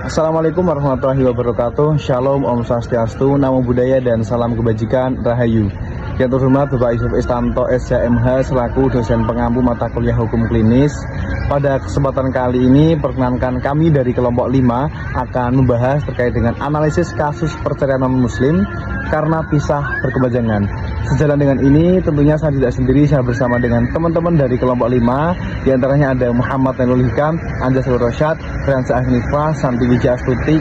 Assalamualaikum warahmatullahi wabarakatuh. Shalom, Om Swastiastu, Namo Buddhaya, dan salam kebajikan, Rahayu. Yang terhormat Bapak Yusuf Istanto, SCMH, selaku dosen pengampu mata kuliah hukum klinis. Pada kesempatan kali ini, perkenankan kami dari kelompok 5 akan membahas terkait dengan analisis kasus perceraian non-muslim karena pisah berkepanjangan. Sejalan dengan ini, tentunya saya tidak sendiri, saya bersama dengan teman-teman dari kelompok 5, di antaranya ada Muhammad Nailul Hikam, Anja Sul Rosyad, Riansa Ahnifah, Santi Wijaya Astuti,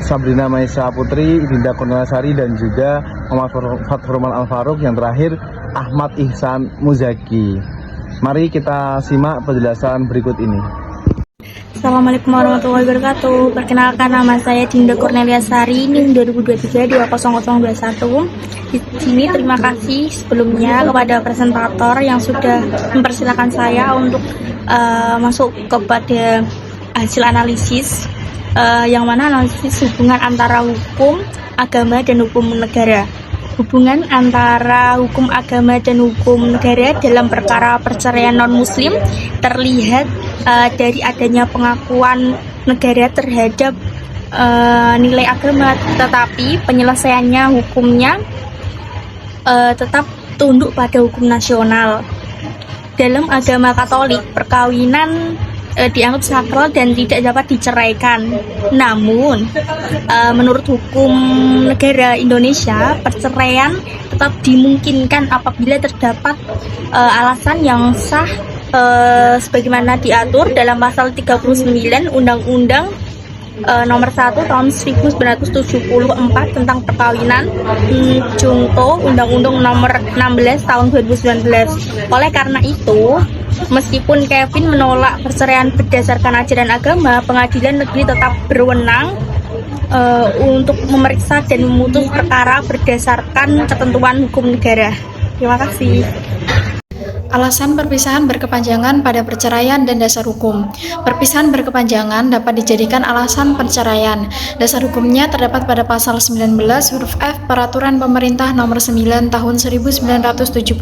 Sabrina Maisa Putri, Dinda Kurniasari, dan juga Muhammad Fathurman Al-Faruq, yang terakhir Ahmad Ihsan Muzaki. Mari kita simak penjelasan berikut ini. Assalamualaikum warahmatullahi wabarakatuh. Perkenalkan, nama saya Dinda Kurniasari, NIM 2023-20021. Di sini terima kasih sebelumnya kepada presentator yang sudah mempersilahkan saya untuk masuk kepada hasil analisis, yang mana analisis hubungan antara hukum, agama, dan hukum negara. Hubungan antara hukum agama dan hukum negara dalam perkara perceraian non-muslim terlihat dari adanya pengakuan negara terhadap nilai agama, tetapi penyelesaiannya hukumnya tetap tunduk pada hukum nasional. Dalam agama Katolik, perkawinan dianggap sakral dan tidak dapat diceraikan. Namun, menurut hukum negara Indonesia, perceraian tetap dimungkinkan apabila terdapat alasan yang sah, sebagaimana diatur dalam pasal 39 Undang-Undang nomor 1 tahun 1974 tentang perkawinan, contoh Undang-Undang nomor 16 tahun 2019. Oleh karena itu, meskipun Kevin menolak perceraian berdasarkan ajaran agama, pengadilan negeri tetap berwenang untuk memeriksa dan memutus perkara berdasarkan ketentuan hukum negara. Terima kasih. Alasan perpisahan berkepanjangan pada perceraian dan dasar hukum. Perpisahan berkepanjangan dapat dijadikan alasan perceraian. Dasar hukumnya terdapat pada pasal 19 huruf F Peraturan Pemerintah Nomor 9 Tahun 1975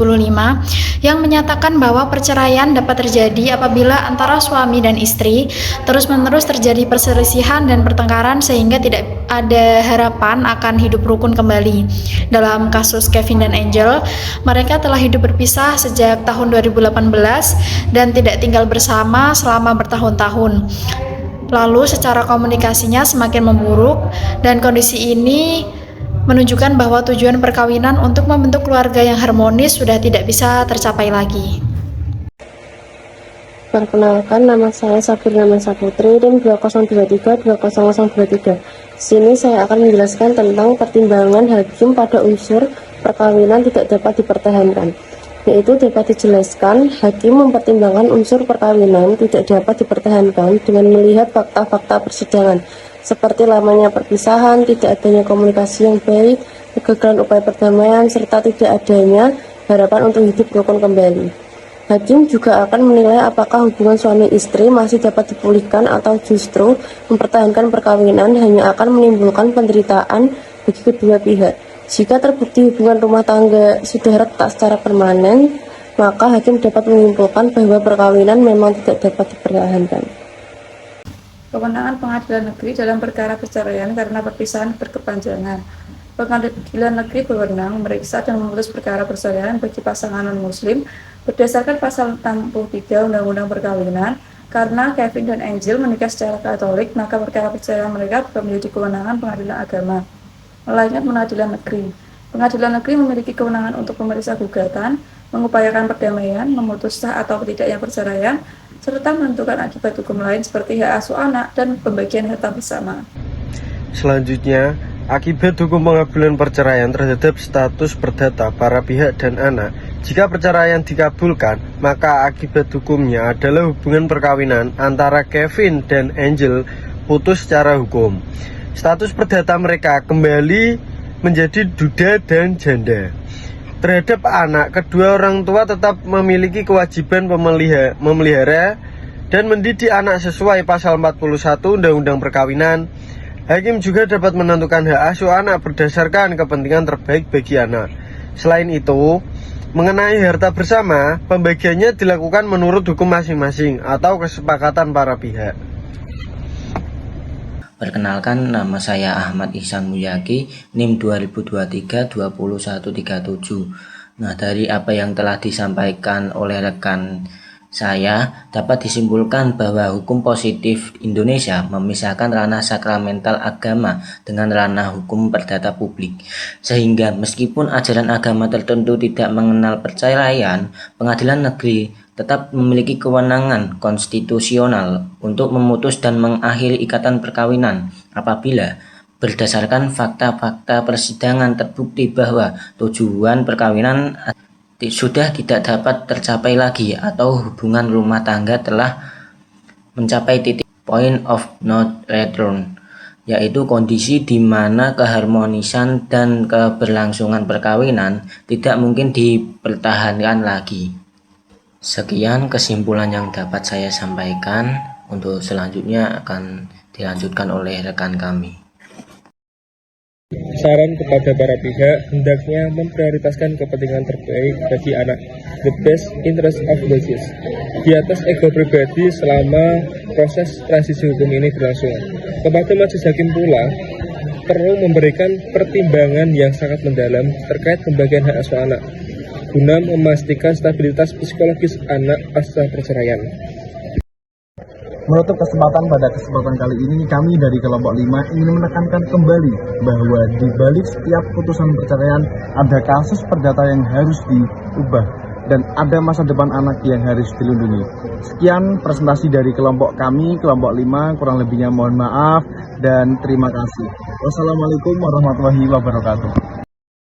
yang menyatakan bahwa perceraian dapat terjadi apabila antara suami dan istri terus-menerus terjadi perselisihan dan pertengkaran sehingga tidak ada harapan akan hidup rukun kembali. Dalam kasus Kevin dan Angel, mereka telah hidup berpisah sejak tahun 2018 dan tidak tinggal bersama selama bertahun-tahun. Lalu secara komunikasinya semakin memburuk dan kondisi ini menunjukkan bahwa tujuan perkawinan untuk membentuk keluarga yang harmonis sudah tidak bisa tercapai lagi. Perkenalkan, nama saya Sabrina Maisa Putri, NIM 2023-20023. Di sini saya akan menjelaskan tentang pertimbangan hakim pada unsur perkawinan tidak dapat dipertahankan. Yaitu dapat dijelaskan, hakim mempertimbangkan unsur perkawinan tidak dapat dipertahankan dengan melihat fakta-fakta persidangan, seperti lamanya perpisahan, tidak adanya komunikasi yang baik, kegagalan upaya perdamaian, serta tidak adanya harapan untuk hidup rukun kembali. Hakim juga akan menilai apakah hubungan suami istri masih dapat dipulihkan atau justru mempertahankan perkawinan hanya akan menimbulkan penderitaan bagi kedua pihak. Jika terbukti hubungan rumah tangga sudah retak secara permanen, maka hakim dapat menyimpulkan bahwa perkawinan memang tidak dapat dipertahankan. Kewenangan pengadilan negeri dalam perkara perceraian karena perpisahan berkepanjangan. Pengadilan negeri berwenang memeriksa dan memutus perkara perceraian bagi pasangan non-muslim berdasarkan pasal 63 Undang-Undang Perkawinan. Karena Kevin dan Angel menikah secara Katolik, maka perkara perceraian mereka bukan menjadi kewenangan pengadilan agama, melainkan pengadilan negeri. Pengadilan negeri memiliki kewenangan untuk memeriksa gugatan, mengupayakan perdamaian, memutus sah atau tidaknya perceraian, serta menentukan akibat hukum lain seperti hak asuh anak dan pembagian harta bersama. Selanjutnya, akibat hukum pengabulan perceraian terhadap status perdata para pihak dan anak. Jika perceraian dikabulkan, maka akibat hukumnya adalah hubungan perkawinan antara Kevin dan Angel putus secara hukum. Status perdata mereka kembali menjadi duda dan janda. Terhadap anak, kedua orang tua tetap memiliki kewajiban memelihara dan mendidik anak sesuai pasal 41 Undang-Undang Perkawinan. Hakim juga dapat menentukan hak asuh anak berdasarkan kepentingan terbaik bagi anak. Selain itu, mengenai harta bersama, pembagiannya dilakukan menurut hukum masing-masing atau kesepakatan para pihak. Perkenalkan, nama saya Ahmad Ihsan Muyaki, NIM 2023-20137. Nah, dari apa yang telah disampaikan oleh rekan saya, dapat disimpulkan bahwa hukum positif Indonesia memisahkan ranah sakramental agama dengan ranah hukum perdata publik. Sehingga meskipun ajaran agama tertentu tidak mengenal perceraian, pengadilan negeri tetap memiliki kewenangan konstitusional untuk memutus dan mengakhiri ikatan perkawinan apabila berdasarkan fakta-fakta persidangan terbukti bahwa tujuan perkawinan sudah tidak dapat tercapai lagi atau hubungan rumah tangga telah mencapai titik point of no return, yaitu kondisi di mana keharmonisan dan keberlangsungan perkawinan tidak mungkin dipertahankan lagi. Sekian kesimpulan yang dapat saya sampaikan. Untuk selanjutnya akan dilanjutkan oleh rekan kami. Saran kepada para pihak hendaknya memprioritaskan kepentingan terbaik bagi anak, the best interest of the kids, di atas ego pribadi selama proses transisi hukum ini berlangsung. Kepada majelis hakim pula perlu memberikan pertimbangan yang sangat mendalam terkait pembagian hak asuh anak, guna memastikan stabilitas psikologis anak pasca perceraian. Menutup kesempatan kali ini, kami dari kelompok 5 ingin menekankan kembali bahwa di balik setiap putusan perceraian ada kasus perdata yang harus diubah dan ada masa depan anak yang harus dilindungi. Sekian presentasi dari kelompok kami, kelompok 5, kurang lebihnya mohon maaf dan terima kasih. Wassalamualaikum warahmatullahi wabarakatuh.